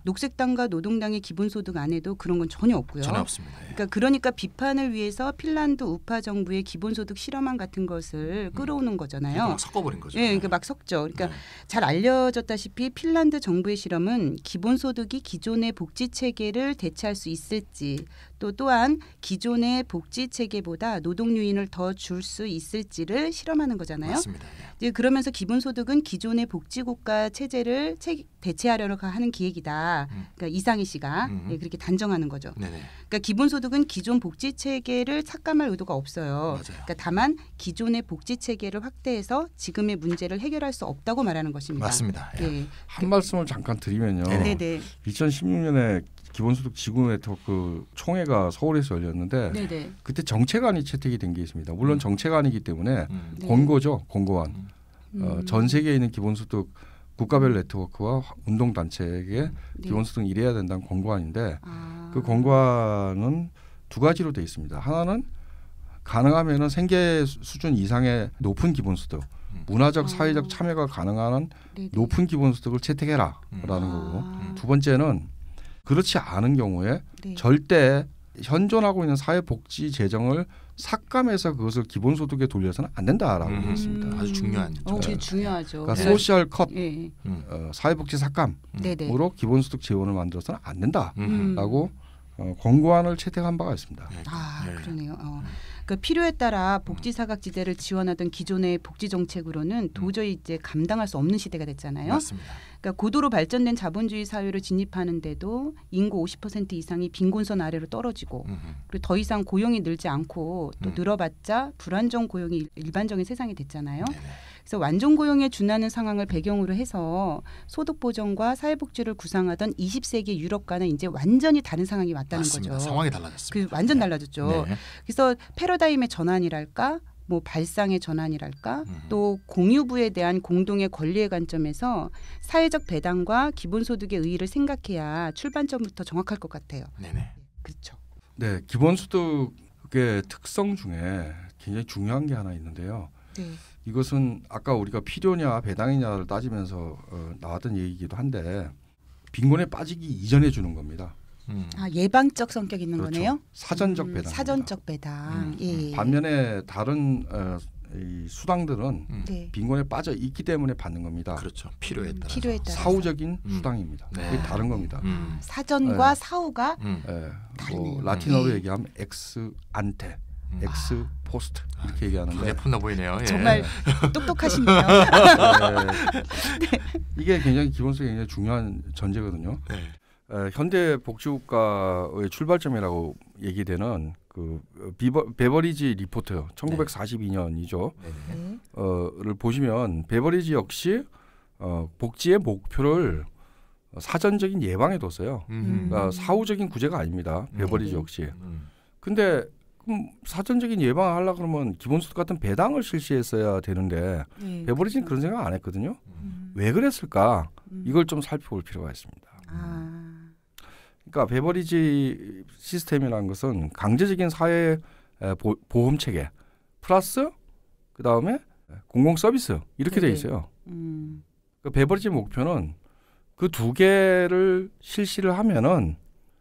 A: 녹색당과 노동당의 기본소득 안에도 그런 건 전혀 없고요.
B: 전혀 없습니다.
A: 그러니까 비판을 위해서 핀란드 우파 정부의 기본소득 실험안 같은 것을 끌어오는 거잖아요.
B: 막 섞어버린 거죠.
A: 그러니까 막 섞죠. 그러니까 잘 알려졌다시피 핀란드 정부의 실험은 기본소득이 기존의 복지체계를 대체할 수 있을지 또한 기존의 복지체계보다 노동 요인을 더 줄 수 있을지를 실험하는 거잖아요.
B: 맞습니다.
A: 그러면서 기본소득은 기존의 복지국가 체제를 대체하려고 하는 기획이다. 그러니까 이상희 씨가 그렇게 단정하는 거죠. 그러니까 기본소득은 기존 복지체계를 삭감할 의도가 없어요. 그러니까 다만 기존의 복지체계를 확대해서 지금의 문제를 해결할 수 없다고 말하는 것입니다.
B: 맞습니다.
C: 한 말씀을 잠깐 드리면요. 2016년에 기본소득 지구 네트워크 총회가 서울에서 열렸는데 그때 정책안이 채택이 된 게 있습니다. 물론 정책안이기 때문에 권고죠. 권고안. 전 세계에 있는 기본소득 국가별 네트워크와 운동단체에게 기본소득은 이래야 된다는 권고안인데 그 권고안은 두 가지로 되어 있습니다. 하나는 가능하면 생계 수준 이상의 높은 기본소득, 문화적 사회적 참여가 가능한 높은 기본소득을 채택해라라는 거고 두 번째는 그렇지 않은 경우에 절대 현존하고 있는 사회복지 재정을 삭감해서 그것을 기본소득에 돌려서는 안 된다라고 되어 있습니다.
B: 아주 중요한
A: 점. 중요하죠.
C: 그러니까 소셜 컷, 사회복지 삭감으로 기본소득 지원을 만들어서는 안 된다라고 권고안을 채택한 바가 있습니다.
A: 그러네요. 그러니까 필요에 따라 복지사각지대를 지원하던 기존의 복지 정책으로는 도저히 이제 감당할 수 없는 시대가 됐잖아요.
B: 맞습니다.
A: 그러니까 고도로 발전된 자본주의 사회로 진입하는데도 인구 50% 이상이 빈곤선 아래로 떨어지고 그리고 더 이상 고용이 늘지 않고 또 늘어봤자 불안정 고용이 일반적인 세상이 됐잖아요. 그래서 완전 고용에 준하는 상황을 배경으로 해서 소득 보전과 사회복지를 구상하던 20세기 유럽과는 이제 완전히 다른 상황이 왔다는
B: 맞습니다.
A: 거죠.
B: 상황이 달라졌습니다.
A: 완전 달라졌죠. 그래서 패러다임의 전환이랄까, 발상의 전환이랄까, 또 공유부에 대한 공동의 권리의 관점에서 사회적 배당과 기본소득의 의의를 생각해야 출발점부터 정확할 것 같아요. 그렇죠.
C: 네, 기본소득의 특성 중에 굉장히 중요한 게 하나 있는데요. 이것은 아까 우리가 필요냐 배당이냐를 따지면서 나왔던 얘기이기도 한데 빈곤에 빠지기 이전에 주는 겁니다.
A: 예방적 성격 있는
C: 그렇죠.
A: 거네요.
C: 사전적 배당.
A: 사전적 배당.
C: 반면에 다른 이 수당들은 빈곤에 빠져 있기 때문에 받는 겁니다.
B: 그렇죠. 필요에 따라서.
C: 사후적인 수당입니다. 그게 다른 겁니다.
A: 사전과 사후가
C: 뭐 라틴어로 얘기하면 엑스 안테, 엑스 포스트 이렇게 얘기하는데
B: 예쁜나 보이네요.
A: 정말 똑똑하시네요.
C: 이게 굉장히 기본적인 굉장히 중요한 전제거든요. 현대 복지국가의 출발점이라고 얘기되는 그 베버리지 리포트 1942년이죠. 를 보시면 베버리지 역시 복지의 목표를 사전적인 예방에 뒀어요. 그러니까 사후적인 구제가 아닙니다. 베버리지 역시. 근데 사전적인 예방을 하려고 그러면 기본소득 같은 배당을 실시했어야 되는데 베버리지는 그런 생각 안 했거든요. 왜 그랬을까? 이걸 좀 살펴볼 필요가 있습니다. 그러니까 베버리지 시스템이라는 것은 강제적인 사회 보험 체계 플러스 그 다음에 공공 서비스 이렇게 돼 있어요. 그러니까 베버리지 목표는 그 두 개를 실시를 하면은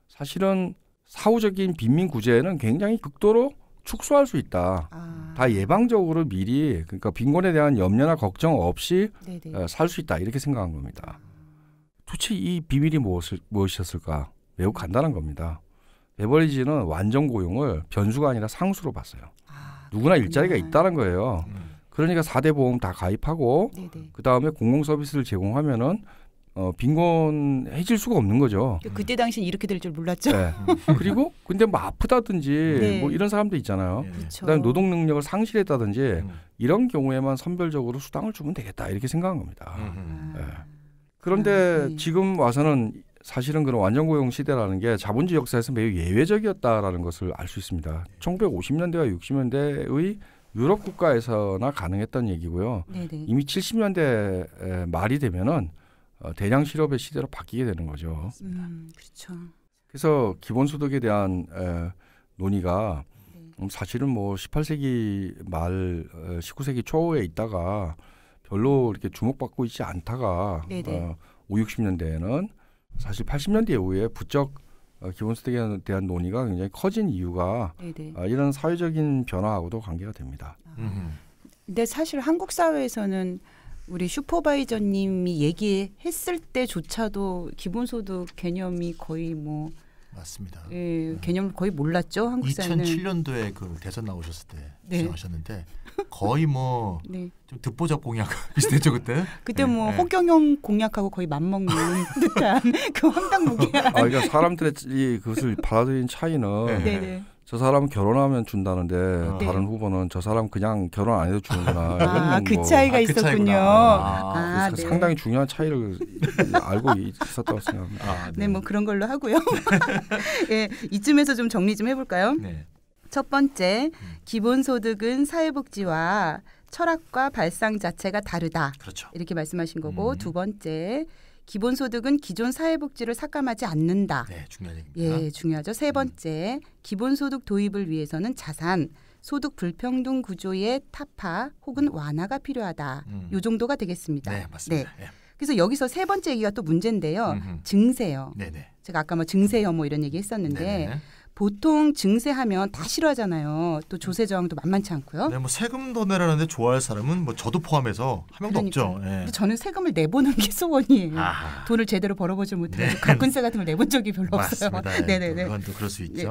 C: 사실은 사후적인 빈민 구제는 굉장히 극도로 축소할 수 있다. 다 예방적으로 미리 그러니까 빈곤에 대한 염려나 걱정 없이 살 수 있다 이렇게 생각한 겁니다. 도대체 이 비밀이 무엇이었을까? 매우 간단한 겁니다. 베버리지는 완전 고용을 변수가 아니라 상수로 봤어요. 누구나 일자리가 있다는 거예요. 그러니까 4대 보험 다 가입하고 그다음에 공공 서비스를 제공하면은 빈곤해질 수가 없는 거죠.
A: 그때 당시는 이렇게 될 줄 몰랐죠.
C: 네. 그리고 근데 뭐 아프다든지 뭐 이런 사람도 있잖아요. 그다음에 노동 능력을 상실했다든지 이런 경우에만 선별적으로 수당을 주면 되겠다 이렇게 생각한 겁니다. 네. 그런데 지금 와서는 사실은 그런 완전고용 시대라는 게 자본주의 역사에서 매우 예외적이었다라는 것을 알 수 있습니다. 1950년대와 60년대의 유럽 국가에서나 가능했던 얘기고요. 이미 70년대 말이 되면은 대량 실업의 시대로 바뀌게 되는 거죠.
A: 그렇죠.
C: 그래서 기본소득에 대한 논의가 사실은 뭐 18세기 말 19세기 초에 있다가 별로 이렇게 주목받고 있지 않다가 5, 60년대에는 사실 80년대 이후에 부쩍 기본소득에 대한 논의가 굉장히 커진 이유가 이런 사회적인 변화하고도 관계가 됩니다.
A: 근데 사실 한국 사회에서는 우리 슈퍼바이저님이 얘기했을 때조차도 기본소득 개념이 거의 뭐
B: 맞습니다.
A: 개념을 거의 몰랐죠. 한국 사회는.
B: 2007년도에 그 대선 나오셨을 때 주장하셨는데 거의 뭐 좀 듣보잡 공약 비슷했죠 그때.
A: 그때 뭐 허경영 공약하고 거의 맞먹는 듯한 그 황당무계한.
C: 그러니까 사람들이 그것을 받아들인 차이는 저 사람 결혼하면 준다는데 다른 후보는 저 사람 그냥 결혼 안 해도 주는구나.
A: 그 차이가 있었군요.
C: 그래서 상당히 중요한 차이를 알고 있었다고 생각합니다.
A: 네, 뭐 그런 걸로 하고요. 이쯤에서 좀 정리 좀 해볼까요? 첫 번째, 기본소득은 사회복지와 철학과 발상 자체가 다르다.
B: 그렇죠.
A: 이렇게 말씀하신 거고 두 번째, 기본소득은 기존 사회복지를 삭감하지 않는다.
B: 네, 중요한 얘기입니다.
A: 중요하죠. 세 번째, 기본소득 도입을 위해서는 자산, 소득 불평등 구조의 타파 혹은 완화가 필요하다. 이 정도가 되겠습니다.
B: 네, 맞습니다.
A: 그래서 여기서 세 번째 얘기가 또 문제인데요. 증세요. 제가 아까 뭐 증세 혐오 이런 얘기 했었는데 보통 증세하면 다 싫어하잖아요. 또 조세 저항도 만만치 않고요.
B: 네, 뭐 세금 더 내라는데 좋아할 사람은 뭐 저도 포함해서 한 명도 없죠.
A: 근데 저는 세금을 내보는 게 소원이에요. 돈을 제대로 벌어보지 못해서 가꾼세 같은 걸 내본 적이 별로 없어요.
B: 네네네. 그건 또 그럴 수 있죠.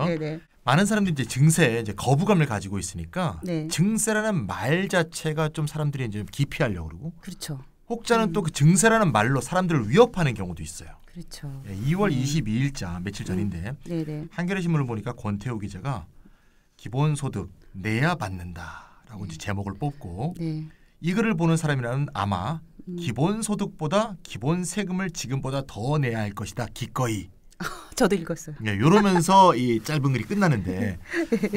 B: 많은 사람들이 이제 증세에 이제 거부감을 가지고 있으니까 증세라는 말 자체가 좀 사람들이 이제 기피하려고 그러고.
A: 그렇죠.
B: 혹자는 또 그 증세라는 말로 사람들을 위협하는 경우도 있어요.
A: 그렇죠.
B: 2월 22일자 며칠 전인데 한겨레 신문을 보니까 권태호 기자가 기본소득 내야 받는다라고 이제 제목을 뽑고 이 글을 보는 사람이라는 아마 기본소득보다 기본세금을 지금보다 더 내야 할 것이다. 기꺼이.
A: 저도 읽었어요.
B: 이러면서 이 짧은 글이 끝나는데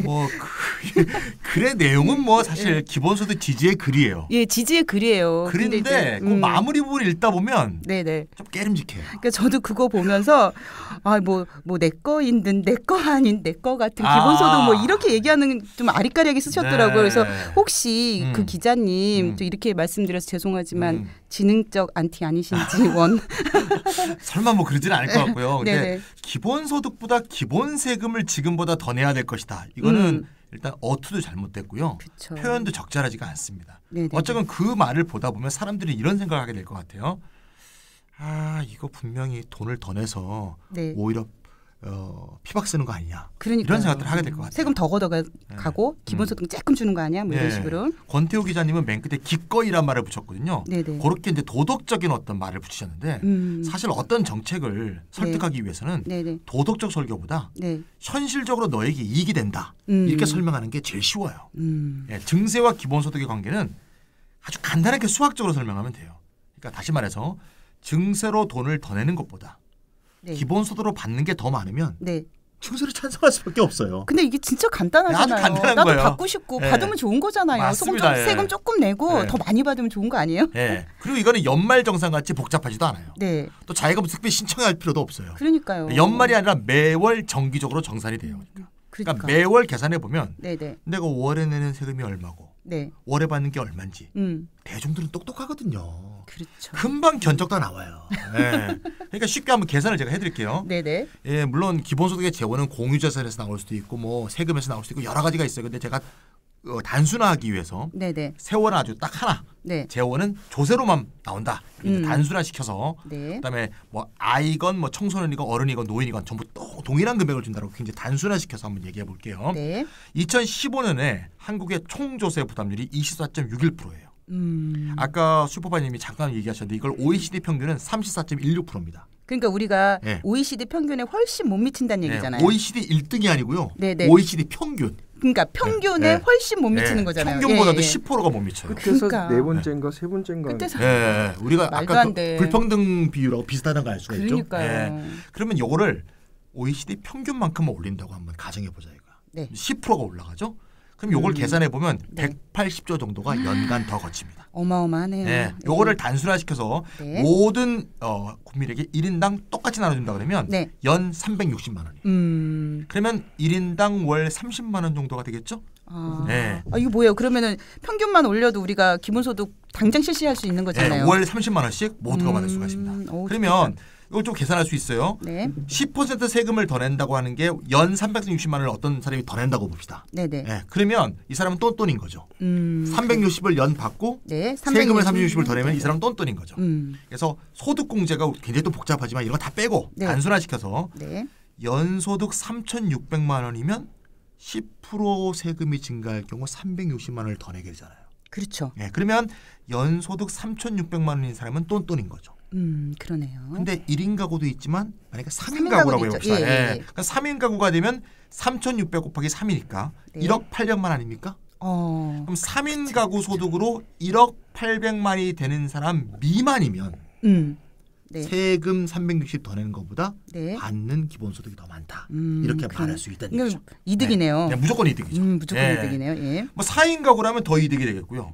B: 뭐 글의 내용은 뭐 사실 기본소득 지지의 글이에요.
A: 지지의 글이에요.
B: 글인데 그 마무리 부분을 읽다 보면 좀 깨름직해요.
A: 그러니까 저도 그거 보면서 뭐 내 거인 듯 내 거 아닌 내 거 같은 기본소득 뭐 이렇게 얘기하는 좀 아리까리하게 쓰셨더라고요. 그래서 혹시 그 기자님 또 이렇게 말씀드려서 죄송하지만 지능적 안티 아니신지 원.
B: 설마 뭐 그러지는 않을 것 같고요. 근데 기본소득보다 기본세금을 지금보다 더 내야 될 것이다. 이거는 일단 어투도 잘못됐고요.
A: 그쵸.
B: 표현도 적절하지가 않습니다. 어쨌건 그 말을 보다 보면 사람들이 이런 생각을 하게 될 것 같아요. 이거 분명히 돈을 더 내서 오히려 피박 쓰는 거 아니냐. 이런 생각들을 하게 될 것 같아요.
A: 세금 더 걷어가고 기본소득 조금 주는 거 아니야? 뭐 이런 식으로.
B: 권태호 기자님은 맨 끝에 기꺼이란 말을 붙였거든요. 그렇게 이제 도덕적인 어떤 말을 붙이셨는데 사실 어떤 정책을 설득하기 위해서는 도덕적 설교보다 현실적으로 너에게 이익이 된다. 이렇게 설명하는 게 제일 쉬워요. 증세와 기본소득의 관계는 아주 간단하게 수학적으로 설명하면 돼요. 그러니까 다시 말해서 증세로 돈을 더 내는 것보다 기본소득으로 받는 게 더 많으면 증세를 찬성할 수밖에 없어요.
A: 근데 이게 진짜 간단하잖아요.
B: 아주 간단한
A: 나도
B: 거예요.
A: 받고 싶고 받으면 좋은 거잖아요.
B: 맞습니다.
A: 세금 조금 내고 더 많이 받으면 좋은 거 아니에요?
B: 그리고 이거는 연말정산같이 복잡하지도 않아요. 또 자기가 특별히 신청할 필요도 없어요.
A: 그러니까요.
B: 연말이 아니라 매월 정기적으로 정산이 돼요. 그러니까 매월 계산해 보면 내가 월에 내는 세금이 얼마고 월에 받는 게 얼마인지 대중들은 똑똑하거든요.
A: 그렇죠.
B: 금방 견적도 나와요. 그러니까 쉽게 한번 계산을 제가 해드릴게요. 물론 기본소득의 재원은 공유자산에서 나올 수도 있고 뭐 세금에서 나올 수도 있고 여러 가지가 있어요. 근데 제가 단순화하기 위해서
A: 네네.
B: 세월은 아주 딱 하나.
A: 네.
B: 재원은 조세로만 나온다. 단순화시켜서
A: 네.
B: 그다음에 뭐 아이건 뭐 청소년이건 어른이건 노인이건 전부 또 동일한 금액을 준다고 굉장히 단순화시켜서 한번 얘기해 볼게요.
A: 네.
B: 2015년에 한국의 총조세 부담률이 24.61%예요. 아까 슈퍼바님이 잠깐 얘기하셨는데 이걸 OECD 평균은 34.16%입니다.
A: 그러니까 우리가 네. OECD 평균에 훨씬 못 미친다는 얘기잖아요.
B: 네. OECD 1등이 아니고요.
A: 네네.
B: OECD 평균.
A: 그러니까 평균에 훨씬 못 미치는 거잖아요.
B: 평균보다도 10%가 못 미쳐요.
C: 그래서 네 번째인가 세 번째인가.
B: 우리가 아까 불평등 비율하고 비슷하다는 걸 알 수가 있죠.
A: 그러니까요.
B: 그러면 요거를 OECD 평균만큼만 올린다고 한번 가정해 보자 이거.
A: 네.
B: 10%가 올라가죠. 그럼 요걸 계산해 보면 180조 정도가 연간 더 거칩니다.
A: 어마어마하네요.
B: 네. 요거를 단순화시켜서 모든 국민에게 1인당 똑같이 나눠준다 그러면 연 360만 원이에요. 그러면 1인당 월 30만 원 정도가 되겠죠?
A: 이거 뭐예요? 그러면은 평균만 올려도 우리가 기본소득 당장 실시할 수 있는 거잖아요.
B: 월 30만 원씩 모두가 받을 수가 있습니다. 그러면 이걸 좀 계산할 수 있어요. 10% 세금을 더 낸다고 하는 게 연 360만 원을 어떤 사람이 더 낸다고 봅시다. 그러면 이 사람은 똔똔인 거죠. 360을 연 받고 세금을 360을 더 내면 이 사람은 똔똔인 거죠. 그래서 소득공제가 굉장히 또 복잡하지만 이런 거 다 빼고 단순화시켜서 연소득 3,600만 원이면 10% 세금이 증가할 경우 360만 원을 더 내게 되잖아요.
A: 그렇죠.
B: 그러면 연소득 3,600만 원인 사람은 똔똔인 거죠.
A: 그러네요.
B: 근데 1인 가구도 있지만 만약에 3인 가구라고 해봅시다. 그러니까 3인 가구가 되면 3,600 곱하기 3이니까 1억 800만 아닙니까? 그럼 3인 가구 소득으로 1억 800만이 되는 사람 미만이면 세금 360 더 내는 것보다 받는 기본소득이 더 많다. 이렇게 말할 수 있다는 얘기죠.
A: 이득이네요.
B: 무조건 이득이죠.
A: 무조건 이득이네요.
B: 뭐 4인 가구라면 더 이득이 되겠고요.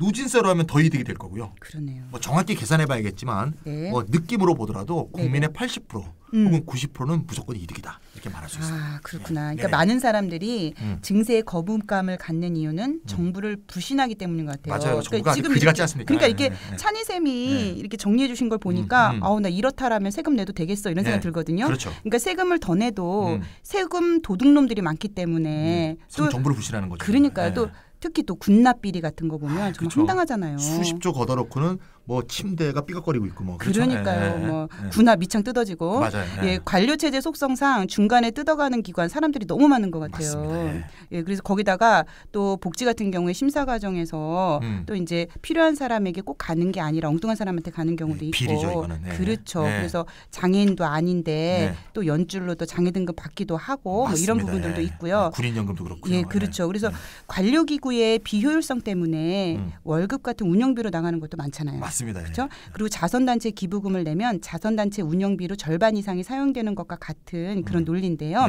B: 누진세로 하면 더 이득이 될 거고요.
A: 그러네요.
B: 뭐 정확히 계산해봐야겠지만 뭐 느낌으로 보더라도 국민의 80% 혹은 90%는 무조건 이득이다 이렇게 말할 수 있습니다.
A: 그렇구나. 그러니까 많은 사람들이 증세에 거부감을 갖는 이유는 정부를 불신하기 때문인 것 같아요.
B: 맞아요. 정부가 그러니까 그지 같지 않습니까?
A: 그러니까 이렇게 찬이쌤이 이렇게 정리해 주신 걸 보니까 나 이렇다라면 세금 내도 되겠어 이런 생각이 들거든요.
B: 그렇죠.
A: 그러니까 세금을 더 내도 세금 도둑놈들이 많기 때문에
B: 또 정부를 불신하는 거죠.
A: 그러니까요. 또 특히 또 군납 비리 같은 거 보면 정말 황당하잖아요.
B: 수십조 걷어놓고는 뭐 침대가 삐걱거리고 있고 뭐
A: 그러니까요. 뭐 군납 밑창 뜯어지고
B: 맞아요.
A: 관료 체제 속성상 중간에 뜯어가는 기관 사람들이 너무 많은 것 같아요.
B: 맞습니다.
A: 그래서 거기다가 또 복지 같은 경우에 심사 과정에서 또 이제 필요한 사람에게 꼭 가는 게 아니라 엉뚱한 사람한테 가는 경우도 있고.
B: 비리죠, 이거는.
A: 그렇죠. 그래서 장애인도 아닌데 또 연줄로 또 장애 등급 받기도 하고 뭐 이런 부분들도 있고요.
B: 군인연금도 그렇고요.
A: 그렇죠. 그래서 관료기구의 비효율성 때문에 월급 같은 운영비로 나가는 것도 많잖아요.
B: 맞습니다.
A: 그렇죠? 그리고 자선단체 기부금을 내면 자선단체 운영비로 절반 이상이 사용되는 것과 같은 그런 논리인데요.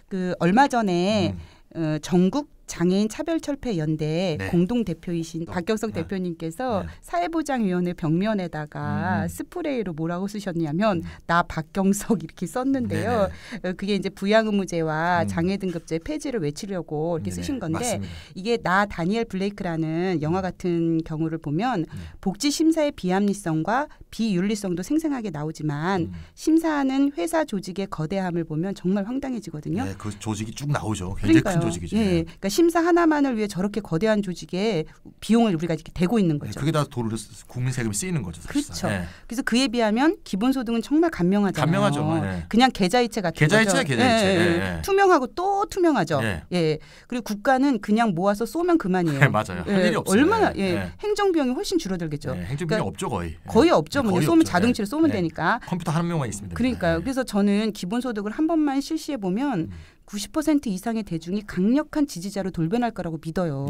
A: 그 얼마 전에 전국 장애인 차별철폐 연대 공동 대표이신 박경석 대표님께서 사회보장위원회 벽면에다가 스프레이로 뭐라고 쓰셨냐면 나 박경석 이렇게 썼는데요. 그게 이제 부양의무제와 장애등급제 폐지를 외치려고 이렇게 쓰신 건데
B: 맞습니다.
A: 이게 나 다니엘 블레이크라는 영화 같은 경우를 보면 복지 심사의 비합리성과 비윤리성도 생생하게 나오지만 심사하는 회사 조직의 거대함을 보면 정말 황당해지거든요.
B: 그 조직이 쭉 나오죠. 굉장히 큰 조직이죠.
A: 그러니까 심사 하나만을 위해 저렇게 거대한 조직에 비용을 우리가 이렇게 대고 있는 거죠.
B: 그게 다 돈으로 국민 세금이 쓰이는 거죠.
A: 그렇죠. 그래서 그에 비하면 기본소득은 정말 간명하잖아요.
B: 간명하죠.
A: 그냥 계좌이체 같은 거죠.
B: 계좌이체.
A: 투명하고 또 투명하죠. 그리고 국가는 그냥 모아서 쏘면 그만이에요.
B: 맞아요. 할 일이 없어요.
A: 얼마나 행정 비용이 훨씬 줄어들겠죠.
B: 행정 비용이 없죠 거의.
A: 거의 없죠. 그냥 쏘면 자동차로 쏘면 되니까.
B: 컴퓨터 한 명만 있으면 됩니다.
A: 그러니까요. 그래서 저는 기본소득을 한 번만 실시해 보면 90% 이상의 대중이 강력한 지지자로 돌변할 거라고 믿어요.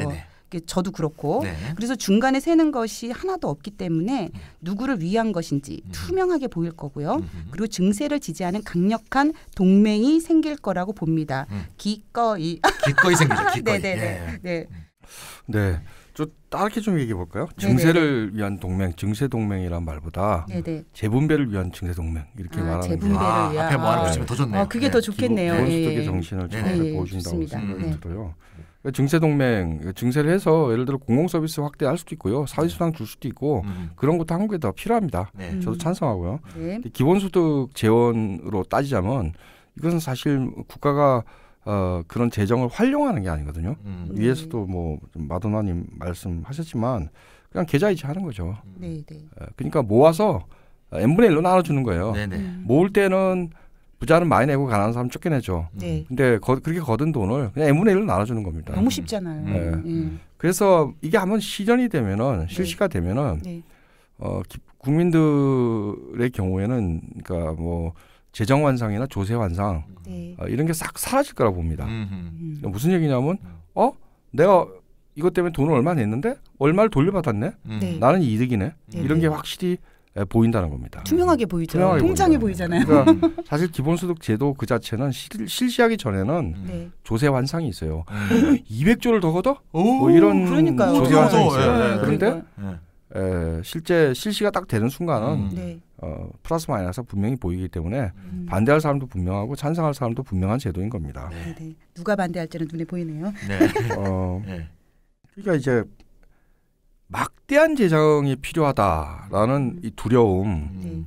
A: 저도 그렇고. 그래서 중간에 새는 것이 하나도 없기 때문에 누구를 위한 것인지 투명하게 보일 거고요. 그리고 증세를 지지하는 강력한 동맹이 생길 거라고 봅니다. 기꺼이
B: 생기죠. 기꺼이.
C: 네. 좀 다르게 좀 얘기해 볼까요? 증세를 위한 동맹, 증세 동맹이란 말보다 재분배를 위한 증세 동맹 이렇게 말하는 게
A: 재분배를 위한
B: 앞에 뭐 하나 붙이면 더 좋네요.
A: 그게 더 좋겠네요.
C: 기본소득의 정신을 정확히 보여준다고 생각이 들어요. 증세 동맹, 증세를 해서 예를 들어 공공 서비스 확대할 수도 있고요, 사회수당 줄 수도 있고 그런 것도 한국에 더 필요합니다. 저도 찬성하고요. 기본소득 재원으로 따지자면 이것은 사실 국가가 그런 재정을 활용하는 게 아니거든요. 위에서도 뭐 마도나님 말씀하셨지만 그냥 계좌이체 하는 거죠.
A: 네.
C: 그러니까 모아서 n분의 1로 나눠주는 거예요. 모을 때는 부자는 많이 내고 가난한 사람 쫓겨내죠. 근데 그렇게 거둔 돈을 그냥 n분의 1로 나눠주는 겁니다.
A: 너무 쉽잖아요.
C: 그래서 이게 한번 실현이 되면은 실시가 되면은 국민들의 경우에는 그러니까 뭐 재정 완상이나 조세 완상 이런 게 싹 사라질 거라고 봅니다. 무슨 얘기냐면 내가 이것 때문에 돈을 얼마 냈는데 얼마를 돌려받았네. 나는 이득이네. 이런 게 확실히 보인다는 겁니다.
A: 투명하게 보이죠. 통장에 보이잖아요.
C: 그러니까 사실 기본소득 제도 그 자체는 실시하기 전에는 조세 완상이 있어요. 200조를 더 걷어? 뭐 이런 조세 완상이 있어요. 그런데 실제 실시가 딱 되는 순간은 플러스 마이너스 분명히 보이기 때문에 반대할 사람도 분명하고 찬성할 사람도 분명한 제도인 겁니다.
A: 누가 반대할지는 눈에 보이네요.
C: 그러니까 이제 막대한 재정이 필요하다라는 이 두려움,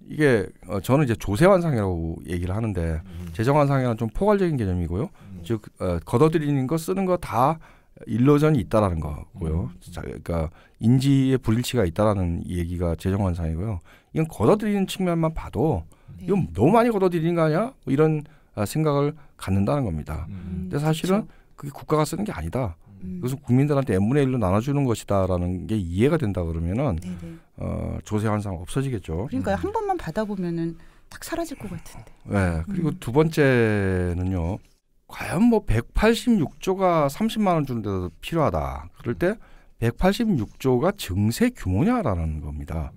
C: 이게 저는 이제 조세 완상이라고 얘기를 하는데 재정 완상이란 좀 포괄적인 개념이고요. 즉 걷어들이는 거 쓰는 거 다 일로전이 있다라는 거고요. 그러니까 인지의 불일치가 있다라는 얘기가 재정 완상이고요. 이건 걷어들이는 측면만 봐도 이건 너무 많이 걷어들이는 거 아니야? 뭐 이런 생각을 갖는다는 겁니다. 근데 사실은 그게 국가가 쓰는 게 아니다. 그래서 국민들한테 n분의 1로 나눠주는 것이다라는 게 이해가 된다 그러면은 조세 완상 없어지겠죠.
A: 그러니까 한 번만 받아보면은 딱 사라질 것 같은데.
C: 네. 그리고 두 번째는요. 과연 뭐 186조가 30만 원 주는 데도 필요하다. 그럴 때 186조가 증세 규모냐라는 겁니다.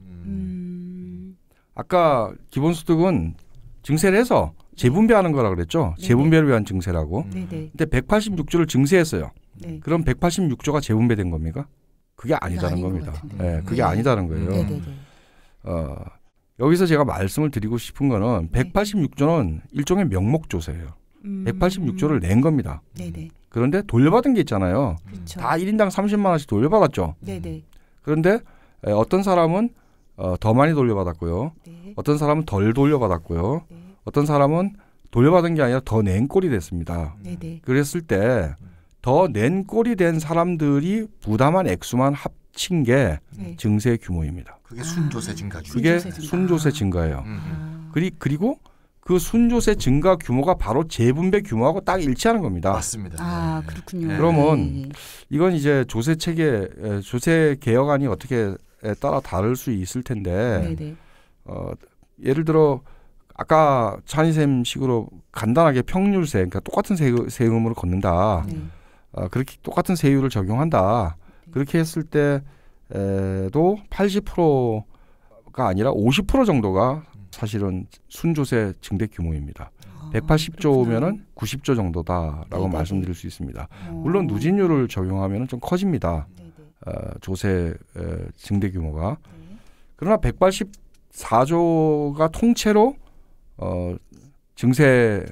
C: 아까 기본소득은 증세를 해서 재분배하는 거라 그랬죠. 재분배를 위한 증세라고. 근데 186조를 증세했어요. 그럼 186조가 재분배된 겁니까? 그게 아니다는 겁니다. 그게 아니다는 거예요. 여기서 제가 말씀을 드리고 싶은 거는 186조는 일종의 명목조세예요. 186조를 낸 겁니다. 그런데 돌려받은 게 있잖아요. 다 1인당 30만 원씩 돌려받았죠. 그런데 어떤 사람은 더 많이 돌려받았고요. 어떤 사람은 덜 돌려받았고요. 어떤 사람은 돌려받은 게 아니라 더 낸 꼴이 됐습니다. 그랬을 때 더 낸 꼴이 된 사람들이 부담한 액수만 합친 게 증세 규모입니다.
B: 그게 순조세 증가죠.
C: 그게 순조세 증가예요. 그리고 그 순조세 증가 규모가 바로 재분배 규모하고 딱 일치하는 겁니다.
B: 맞습니다.
A: 그렇군요.
C: 그러면 이건 이제 조세 체계, 조세 개혁안이 어떻게 따라 다를 수 있을 텐데 예를 들어 아까 찬희쌤 식으로 간단하게 평률세, 그러니까 똑같은 세금으로 걷는다. 그렇게 똑같은 세율을 적용한다. 그렇게 했을 때도 80%가 아니라 50% 정도가 사실은 순조세 증대 규모입니다. 180조면은 90조 정도다라고 말씀드릴 수 있습니다. 물론 누진율을 적용하면 좀 커집니다. 조세 증대 규모가. 그러나 184조가 통째로 증세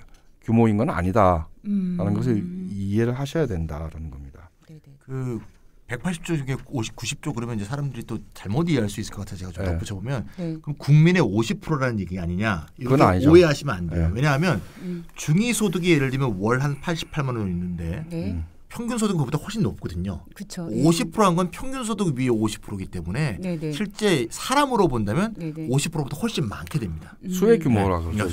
C: 규모인 건 아니다라는 것을 이해를 하셔야 된다라는 겁니다.
B: 그 180조 중에 90조 그러면 이제 사람들이 또 잘못 이해할 수 있을 것 같아서 제가 좀 덧붙여 보면 그럼 국민의 50%라는 얘기 아니냐 이렇게 오해하시면 안 돼요. 왜냐하면 중위소득이 예를 들면 월 한 88만 원 있는데 평균 소득은 그보다 훨씬 높거든요.
A: 그쵸.
B: 50%한 건 평균 소득 위에 50%이기 때문에 실제 사람으로 본다면 50%보다 훨씬 많게 됩니다.
C: 수혜 규모라 그러죠.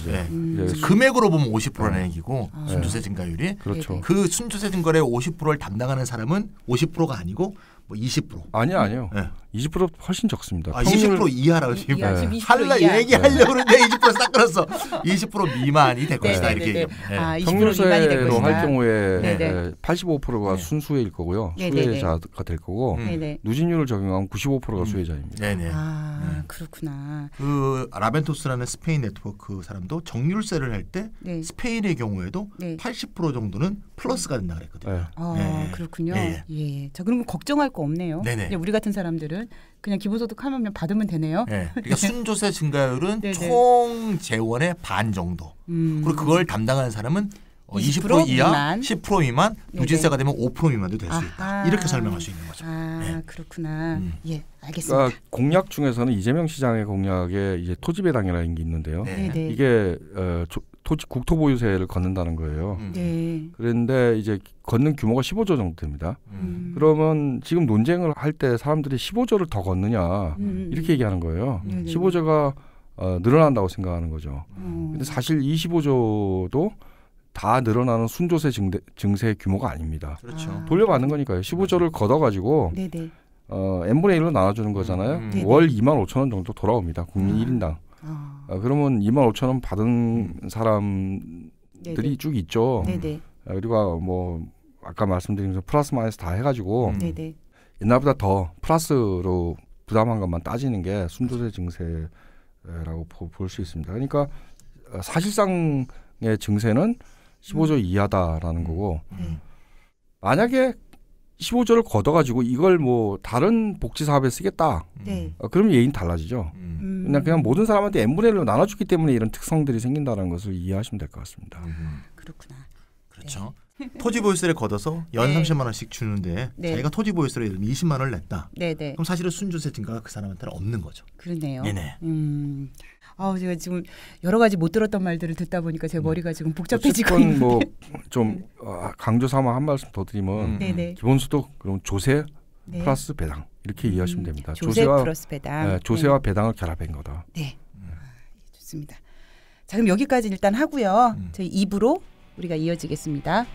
B: 금액으로 보면 50%라는 얘기고 순조세 증가율이.
C: 그렇죠.
B: 그 순조세 증가율의 50%를 담당하는 사람은 50%가 아니고 뭐 20%.
C: 아니요. 20% 훨씬 적습니다.
B: 20% 이하라고 지금 얘기하려고 그러는데 20% 싹 끊었어. 20% 미만이 될 것이다 이렇게.
C: 평균세로 할 경우에 85%가 순수혜일 거고요. 수혜자가 될 거고 누진율을 적용하면 95%가 수혜자입니다.
A: 그렇구나.
B: 그 라벤토스라는 스페인 네트워크 사람도 정률세를 할 때 스페인의 경우에도 80% 정도는 플러스가 된다 그랬거든요.
A: 그렇군요. 자, 그럼 걱정할 거 없네요. 우리 같은 사람들은 그냥 기본소득 하면 받으면 되네요.
B: 그러니까 순조세 증가율은 총 재원의 반 정도. 그리고 그걸 담당하는 사람은 20% 이하, 10% 미만, 누진세가 되면 5% 미만도 될 수 있다. 이렇게 설명할 수 있는 거죠.
A: 그렇구나. 알겠습니다.
C: 그러니까 공약 중에서는 이재명 시장의 공약에 이제 토지배당이라는 게 있는데요. 이게 토지 국토보유세를 걷는다는 거예요.
A: 네.
C: 그런데 이제 걷는 규모가 15조 정도 됩니다. 그러면 지금 논쟁을 할 때 사람들이 15조를 더 걷느냐 이렇게 얘기하는 거예요. 15조가 늘어난다고 생각하는 거죠. 근데 사실 25조도 다 늘어나는 순조세 증세 규모가 아닙니다.
B: 그렇죠.
C: 돌려받는 거니까요. 15조를 걷어가지고 n분의 1로 나눠주는 거잖아요. 월 2만 5천 원 정도 돌아옵니다. 국민 1인당. 그러면 2만 5천 원 받은 사람들이 쭉 있죠. 그리고 뭐 아까 말씀드린 것처럼 플러스 마이너스 다 해가지고 옛날보다 더 플러스로 부담한 것만 따지는 게 순조세 증세라고 볼 수 있습니다. 그러니까 사실상의 증세는 15조 이하다라는 거고 만약에 15조를 걷어가지고 이걸 뭐 다른 복지 사업에 쓰겠다. 그러면 얘기는 달라지죠. 그냥 모든 사람한테 n분의 1로 나눠주기 때문에 이런 특성들이 생긴다는 것을 이해하시면 될 것 같습니다.
A: 그렇구나.
B: 그렇죠. 토지 보유세를 걷어서 연 30만 원씩 주는데 자기가 토지 보유세로 예를 들면 20만 원을 냈다. 그럼 사실은 순조세 증가가 그 사람한테는 없는 거죠.
A: 그러네요.
B: 네네.
A: 제가 지금 여러 가지 못 들었던 말들을 듣다 보니까 제 머리가 지금 복잡해지고
C: 어쨌건
A: 있는데.
C: 뭐 좀 강조 삼아 한 말씀 더 드리면 기본소득 그럼 조세 플러스 배당 이렇게 이해하시면 됩니다.
A: 조세 플러스 배당.
C: 조세와 배당을 결합한 거다.
A: 네. 좋습니다. 자, 그럼 여기까지 일단 하고요. 저희 2부로 우리가 이어지겠습니다.